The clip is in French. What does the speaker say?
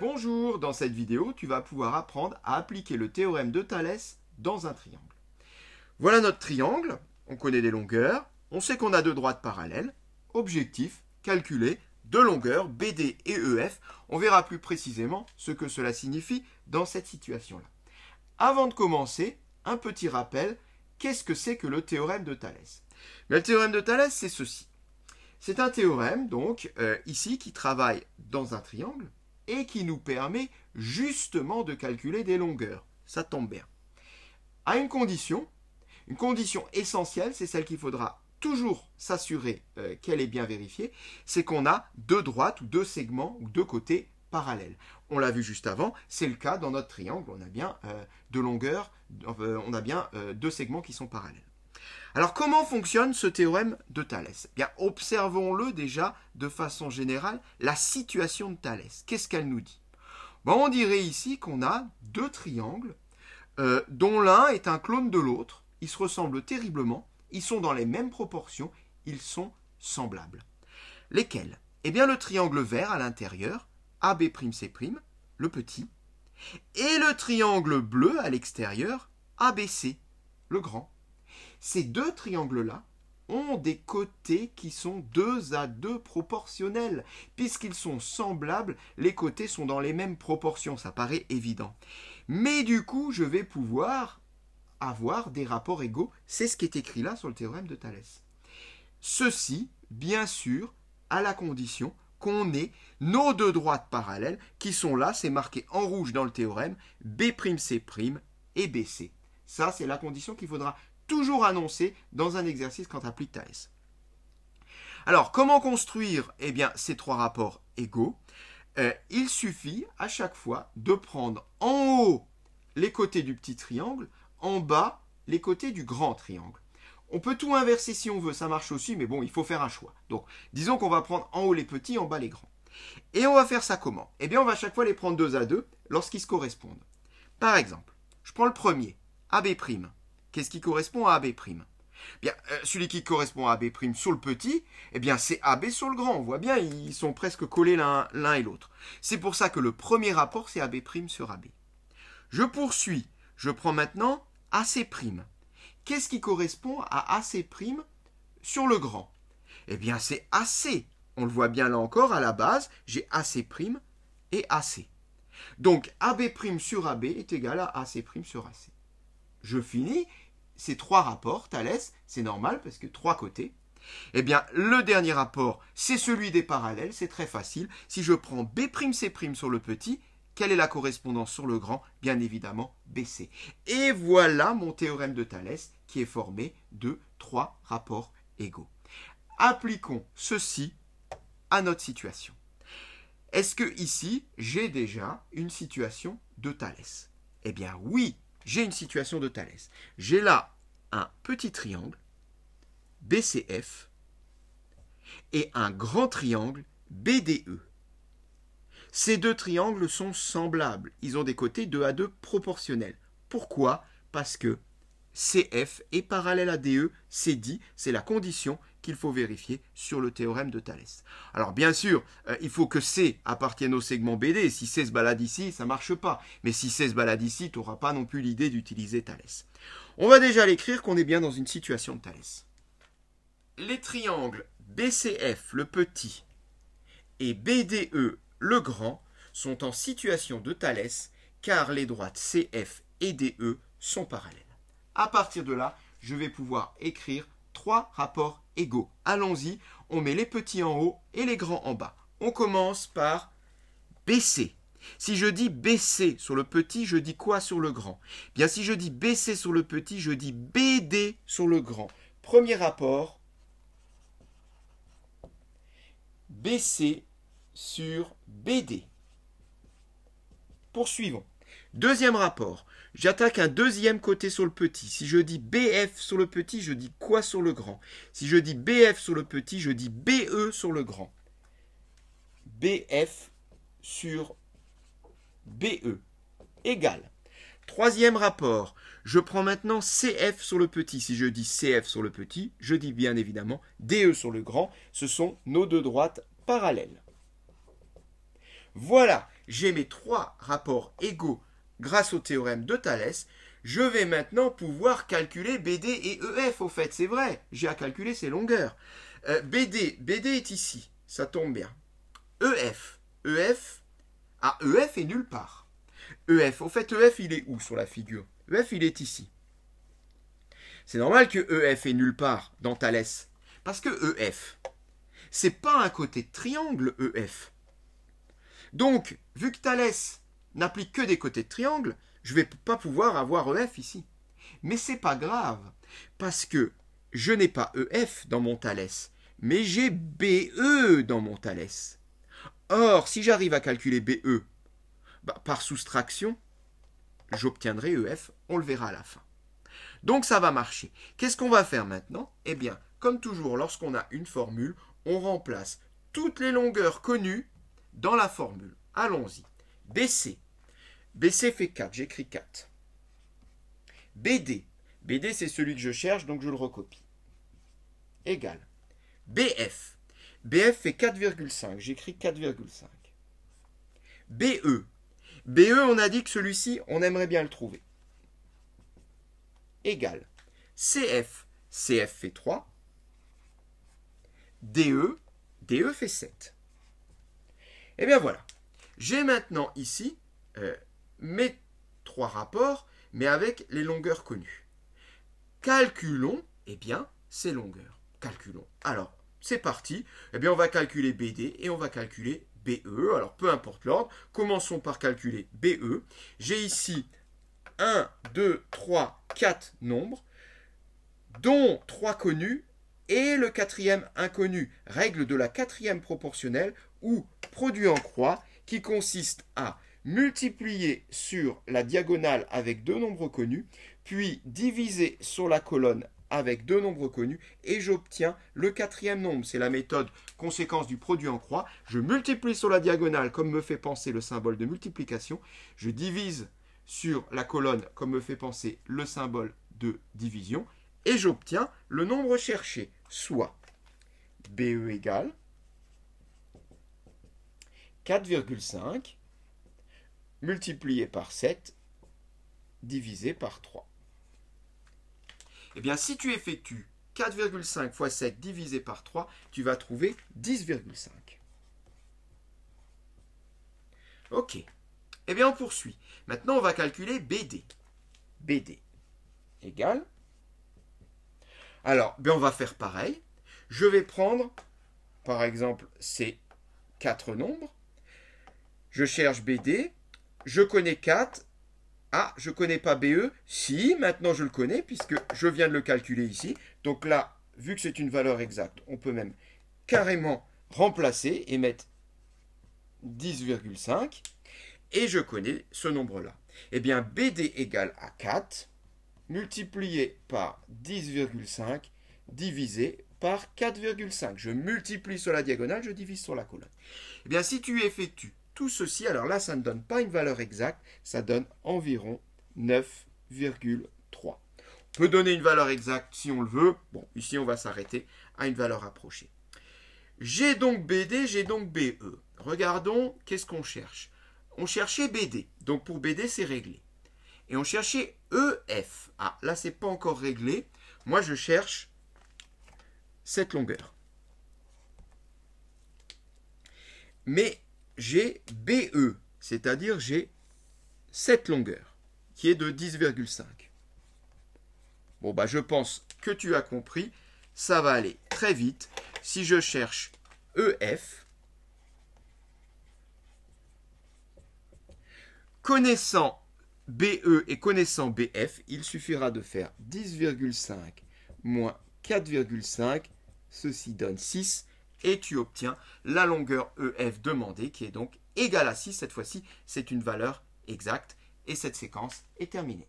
Bonjour, dans cette vidéo, tu vas pouvoir apprendre à appliquer le théorème de Thalès dans un triangle. Voilà notre triangle, on connaît les longueurs, on sait qu'on a deux droites parallèles. Objectif, calculer deux longueurs, BD et EF. On verra plus précisément ce que cela signifie dans cette situation-là. Avant de commencer, un petit rappel, qu'est-ce que c'est que le théorème de Thalès? Le théorème de Thalès, c'est ceci. C'est un théorème, donc, ici, qui travaille dans un triangle et qui nous permet justement de calculer des longueurs. Ça tombe bien. À une condition essentielle, c'est celle qu'il faudra toujours s'assurer qu'elle est bien vérifiée, c'est qu'on a deux droites ou deux segments ou deux côtés parallèles. On l'a vu juste avant, c'est le cas dans notre triangle, on a bien deux longueurs, on a bien deux segments qui sont parallèles. Alors, comment fonctionne ce théorème de Thalès? Bien, observons-le déjà de façon générale, la situation de Thalès. Qu'est-ce qu'elle nous dit? On dirait ici qu'on a deux triangles dont l'un est un clone de l'autre. Ils se ressemblent terriblement, ils sont dans les mêmes proportions, ils sont semblables. Lesquels? Eh bien, le triangle vert à l'intérieur, AB'C', le petit, et le triangle bleu à l'extérieur, ABC, le grand. Ces deux triangles-là ont des côtés qui sont 2 à 2 proportionnels. Puisqu'ils sont semblables, les côtés sont dans les mêmes proportions, ça paraît évident. Mais du coup, je vais pouvoir avoir des rapports égaux. C'est ce qui est écrit là sur le théorème de Thalès. Ceci, bien sûr, à la condition qu'on ait nos deux droites parallèles qui sont là, c'est marqué en rouge dans le théorème, B'C' et BC. Ça, c'est la condition qu'il faudra toujours annoncé dans un exercice quand tu appliques Thalès. Alors, comment construire ces trois rapports égaux? Il suffit à chaque fois de prendre en haut les côtés du petit triangle, en bas les côtés du grand triangle. On peut tout inverser si on veut, ça marche aussi, mais bon, il faut faire un choix. Donc, disons qu'on va prendre en haut les petits, en bas les grands. Et on va faire ça comment? On va à chaque fois les prendre 2 à 2 lorsqu'ils se correspondent. Par exemple, je prends le premier, AB'. Qu'est-ce qui correspond à AB'? Bien, celui qui correspond à AB' sur le petit, c'est AB sur le grand. On voit bien, ils sont presque collés l'un et l'autre. C'est pour ça que le premier rapport, c'est AB' sur AB. Je poursuis. Je prends maintenant AC'. Qu'est-ce qui correspond à AC' sur le grand? C'est AC. On le voit bien là encore, à la base, j'ai AC' et AC. Donc, AB' sur AB est égal à AC' sur AC. Je finis ces trois rapports, Thalès, c'est normal parce que 3 côtés. Le dernier rapport, c'est celui des parallèles, c'est très facile. Si je prends B'C' sur le petit, quelle est la correspondance sur le grand? Bien évidemment, BC. Et voilà mon théorème de Thalès qui est formé de 3 rapports égaux. Appliquons ceci à notre situation. Est-ce que ici, j'ai déjà une situation de Thalès? Oui, j'ai une situation de Thalès. J'ai là un petit triangle, BCF, et un grand triangle, BDE. Ces deux triangles sont semblables. Ils ont des côtés 2 à 2 proportionnels. Pourquoi? Parce que CF est parallèle à DE, c'est dit, c'est la condition qu'il faut vérifier sur le théorème de Thalès. Alors bien sûr, il faut que C appartienne au segment BD. Si C se balade ici, ça ne marche pas. Mais si C se balade ici, tu n'auras pas non plus l'idée d'utiliser Thalès. On va déjà l'écrire qu'on est bien dans une situation de Thalès. Les triangles BCF, le petit, et BDE, le grand, sont en situation de Thalès car les droites CF et DE sont parallèles. À partir de là, je vais pouvoir écrire 3 rapports égaux. Allons-y, on met les petits en haut et les grands en bas. On commence par BC. Si je dis BC sur le petit, je dis quoi sur le grand? Bien, si je dis BC sur le petit, je dis BD sur le grand. Premier rapport, BC sur BD. Poursuivons. Deuxième rapport, j'attaque un deuxième côté sur le petit. Si je dis BF sur le petit, je dis quoi sur le grand? Si je dis BF sur le petit, je dis BE sur le grand. BF sur BE égale. Troisième rapport, je prends maintenant CF sur le petit. Si je dis CF sur le petit, je dis bien évidemment DE sur le grand. Ce sont nos deux droites parallèles. Voilà, j'ai mes trois rapports égaux grâce au théorème de Thalès, je vais maintenant pouvoir calculer BD et EF, au fait, c'est vrai, j'ai à calculer ces longueurs. BD est ici, ça tombe bien. EF est nulle part. EF, au fait, EF, il est où sur la figure? EF, il est ici. C'est normal que EF est nulle part dans Thalès, parce que EF, c'est pas un côté de triangle, EF. Donc, vu que Thalès n'applique que des côtés de triangle, je ne vais pas pouvoir avoir EF ici. Mais c'est pas grave, parce que je n'ai pas EF dans mon Thalès, mais j'ai BE dans mon Thalès. Or, si j'arrive à calculer BE, par soustraction, j'obtiendrai EF, on le verra à la fin. Donc ça va marcher. Qu'est-ce qu'on va faire maintenant? Eh bien, comme toujours, lorsqu'on a une formule, on remplace toutes les longueurs connues dans la formule. Allons-y. BC. BC fait 4, j'écris 4. BD. BD, c'est celui que je cherche, donc je le recopie. Égal. BF. BF fait 4,5, j'écris 4,5. BE. BE, on a dit que celui-ci, on aimerait bien le trouver. Égal. CF. CF fait 3. DE. DE fait 7. Et bien voilà. J'ai maintenant ici mes trois rapports, mais avec les longueurs connues. Calculons, eh bien, ces longueurs. Calculons. Alors, c'est parti. Eh bien, on va calculer BD et on va calculer BE. Alors, peu importe l'ordre. Commençons par calculer BE. J'ai ici 1, 2, 3, 4 nombres, dont 3 connus et le quatrième inconnu. Règle de la quatrième proportionnelle ou produit en croix qui consiste à multiplier sur la diagonale avec deux nombres connus, puis diviser sur la colonne avec deux nombres connus, et j'obtiens le quatrième nombre. C'est la méthode conséquence du produit en croix. Je multiplie sur la diagonale comme me fait penser le symbole de multiplication. Je divise sur la colonne comme me fait penser le symbole de division, et j'obtiens le nombre cherché, soit BE égale 4,5 multiplié par 7 divisé par 3. Eh bien, si tu effectues 4,5 fois 7 divisé par 3, tu vas trouver 10,5. Ok. Eh bien, on poursuit. Maintenant, on va calculer BD. BD égale. Alors, on va faire pareil. Je vais prendre, par exemple, ces 4 nombres. Je cherche BD. Je connais 4. Ah, je ne connais pas BE. Si, maintenant je le connais puisque je viens de le calculer ici. Donc là, vu que c'est une valeur exacte, on peut même carrément remplacer et mettre 10,5. Et je connais ce nombre-là. Eh bien, BD égale à 4 multiplié par 10,5 divisé par 4,5. Je multiplie sur la diagonale, je divise sur la colonne. Eh bien, si tu effectues tout ceci, alors là, ça ne donne pas une valeur exacte, ça donne environ 9,3. On peut donner une valeur exacte si on le veut. Bon, ici, on va s'arrêter à une valeur approchée. J'ai donc BD, j'ai donc BE. Regardons, qu'est-ce qu'on cherche? On cherchait BD. Donc, pour BD, c'est réglé. Et on cherchait EF. Ah, là, c'est pas encore réglé. Moi, je cherche cette longueur. Mais j'ai BE, c'est-à-dire j'ai cette longueur, qui est de 10,5. Bon, je pense que tu as compris. Ça va aller très vite. Si je cherche EF, connaissant BE et connaissant BF, il suffira de faire 10,5 moins 4,5. Ceci donne 6. Et tu obtiens la longueur EF demandée, qui est donc égale à 6. Cette fois-ci, c'est une valeur exacte. Et cette séquence est terminée.